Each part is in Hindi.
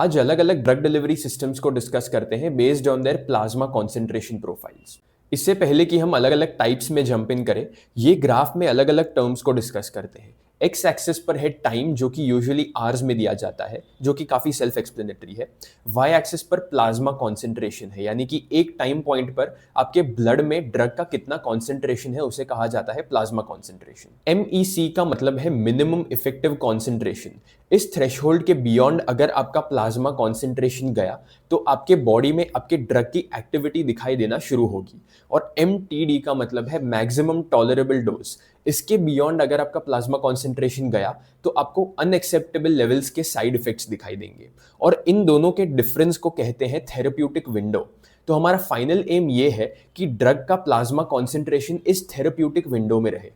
आज अलग अलग ड्रग डिलीवरी सिस्टम्स को डिस्कस करते हैं based on their plasma concentration profiles. इससे पहले कि हम अलग अलग टाइप्स में जंप इन करें, ये ग्राफ में अलग अलग टर्म्स को डिस्कस करते हैं। एक्स एक्सिस पर है टाइम, जो कि यूजुअली आवर्स में दिया जाता है, जो कि काफ़ी सेल्फ एक्सप्लेनेटरी है। वाई एक्सिस पर प्लाज्मा कॉन्सेंट्रेशन है, यानी कि एक टाइम पॉइंट पर आपके ब्लड में ड्रग का कितना कॉन्सेंट्रेशन है उसे कहा जाता है प्लाज्मा कॉन्सेंट्रेशन। MEC का मतलब है मिनिमम इफेक्टिव कॉन्सेंट्रेशन। इस थ्रेशहोल्ड के बियॉन्ड अगर आपका प्लाज्मा कॉन्सेंट्रेशन गया तो आपके बॉडी में आपके ड्रग की एक्टिविटी दिखाई देना शुरू होगी। और MTD का मतलब है मैक्सिमम टॉलरेबल डोज। इसके बियॉन्ड अगर आपका प्लाज्मा कॉन्सेंट्रेशन गया तो आपको अनएक्सेप्टेबल लेवल्स के साइड इफेक्ट्स दिखाई देंगे, और इन दोनों के डिफरेंस को कहते हैं थेरेप्यूटिक विंडो। तो हमारा फाइनल एम ये है कि ड्रग का प्लाज्मा कॉन्सेंट्रेशन इस थेरेप्यूटिक विंडो में रहे।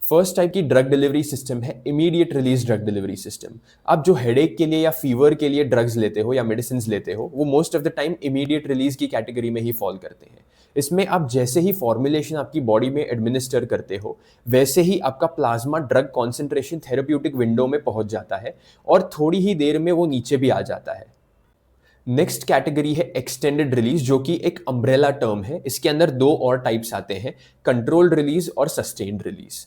फर्स्ट टाइप की ड्रग डिलीवरी सिस्टम है immediate release drug delivery system. आप जो हेडेक के लिए या फीवर के लिए ड्रग्स लेते हो या मेडिसिन लेते हो, वो most of the time immediate release की कैटेगरी में ही फॉल करते हैं। इसमें आप जैसे ही फॉर्मुलेशन आपकी बॉडी में एडमिनिस्टर करते हो, वैसे ही आपका plasma drug concentration therapeutic window में पहुंच जाता है और थोड़ी ही देर में वो नीचे भी आ जाता है। नेक्स्ट कैटेगरी है एक्सटेंडेड रिलीज, जो कि एक अम्ब्रेला टर्म है। इसके अंदर दो और टाइप्स आते हैं, कंट्रोल्ड रिलीज और सस्टेन्ड रिलीज।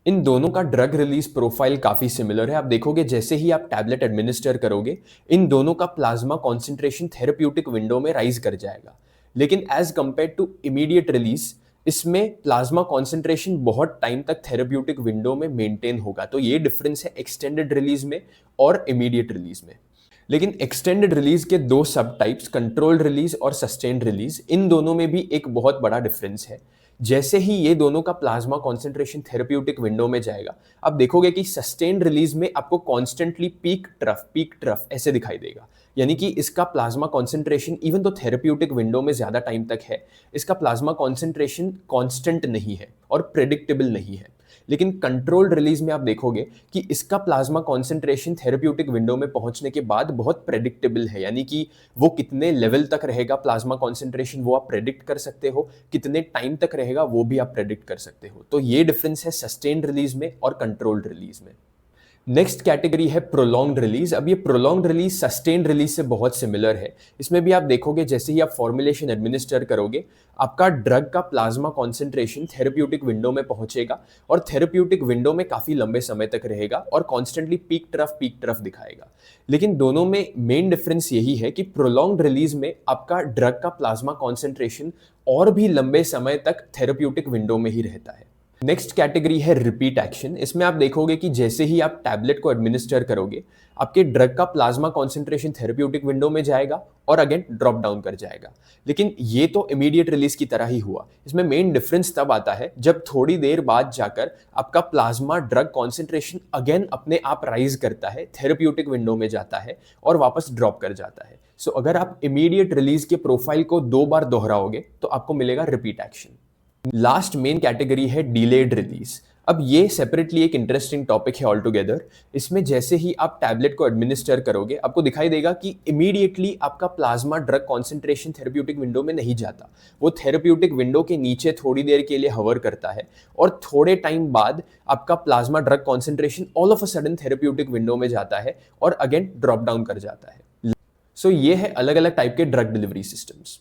इन दोनों का ड्रग रिलीज प्रोफाइल काफी सिमिलर है। आप देखोगे जैसे ही आप टैबलेट एडमिनिस्टर करोगे, इन दोनों का प्लाज्मा कॉन्सेंट्रेशन थेरेप्यूटिक विंडो में राइज कर जाएगा। लेकिन as compare to immediate release, इसमें प्लाज्मा कॉन्सेंट्रेशन बहुत टाइम तक थेरेप्यूटिक विंडो में मेंटेन होगा। तो ये डिफरेंस है एक्सटेंडेड रिलीज में और इमीडिएट रिलीज में। लेकिन एक्सटेंडेड रिलीज के दो सब टाइप्स, कंट्रोल्ड रिलीज और सस्टेन्ड रिलीज, इन दोनों में भी एक बहुत बड़ा डिफरेंस है। जैसे ही ये दोनों का प्लाज्मा कॉन्सेंट्रेशन थेरेप्यूटिक विंडो में जाएगा, आप देखोगे कि सस्टेन्ड रिलीज में आपको कॉन्स्टेंटली पीक ट्रफ ऐसे दिखाई देगा। यानी कि इसका प्लाज्मा कॉन्सेंट्रेशन इवन तो थेरेप्यूटिक विंडो में ज्यादा टाइम तक है, इसका प्लाज्मा कॉन्सेंट्रेशन कॉन्स्टेंट नहीं है और प्रेडिक्टेबल नहीं है। लेकिन कंट्रोल्ड रिलीज में आप देखोगे कि इसका प्लाज्मा कॉन्सेंट्रेशन थेरेप्यूटिक विंडो में पहुंचने के बाद बहुत प्रेडिक्टेबल है। यानी कि वो कितने लेवल तक रहेगा प्लाज्मा कॉन्सेंट्रेशन, वो आप प्रेडिक्ट कर सकते हो, कितने टाइम तक रहेगा वो भी आप प्रेडिक्ट कर सकते हो। तो ये डिफरेंस है सस्टेन्ड रिलीज में और कंट्रोल्ड रिलीज में। नेक्स्ट कैटेगरी है प्रोलॉन्ग्ड रिलीज। अब ये प्रोलॉन्ग्ड रिलीज सस्टेन्ड रिलीज से बहुत सिमिलर है। इसमें भी आप देखोगे जैसे ही आप फॉर्मुलेशन एडमिनिस्टर करोगे, आपका ड्रग का प्लाज्मा कॉन्सेंट्रेशन थेरेप्यूटिक विंडो में पहुंचेगा और थेरेप्यूटिक विंडो में काफी लंबे समय तक रहेगा और कॉन्स्टेंटली पीक ट्रफ दिखाएगा। लेकिन दोनों में मेन डिफरेंस यही है कि प्रोलॉन्ग्ड रिलीज में आपका ड्रग का प्लाज्मा कॉन्सेंट्रेशन और भी लंबे समय तक थेरेप्यूटिक विंडो में ही रहता है। नेक्स्ट कैटेगरी है रिपीट एक्शन। इसमें आप देखोगे कि जैसे ही आप टैबलेट को एडमिनिस्टर करोगे, आपके ड्रग का प्लाज्मा कॉन्सेंट्रेशन थेरेप्यूटिक विंडो में जाएगा और अगेन ड्रॉप डाउन कर जाएगा। लेकिन ये तो इमीडिएट रिलीज की तरह ही हुआ। इसमें मेन डिफरेंस तब आता है जब थोड़ी देर बाद जाकर आपका प्लाज्मा ड्रग कॉन्सेंट्रेशन अगेन अपने आप राइज करता है, थेरेप्यूटिक विंडो में जाता है और वापस ड्रॉप कर जाता है। सो अगर आप इमीडिएट रिलीज के प्रोफाइल को 2 बार दोहराओगे तो आपको मिलेगा repeat action. Last main category है डिलेड रिलीज। अब ये सेपरेटली एक इंटरेस्टिंग टॉपिक है ऑल टुगेदर। इसमें जैसे ही आप टैबलेट को एडमिनिस्टर करोगे, आपको दिखाई देगा कि इमीडिएटली आपका plasma drug concentration therapeutic window में नहीं जाता। वो थेरेप्यूटिक विंडो के नीचे थोड़ी देर के लिए हवर करता है और थोड़े टाइम बाद आपका plasma drug concentration all of a sudden therapeutic window में जाता है और अगेन ड्रॉप डाउन कर जाता है। सो ये है अलग अलग टाइप के ड्रग डिलीवरी सिस्टम्स।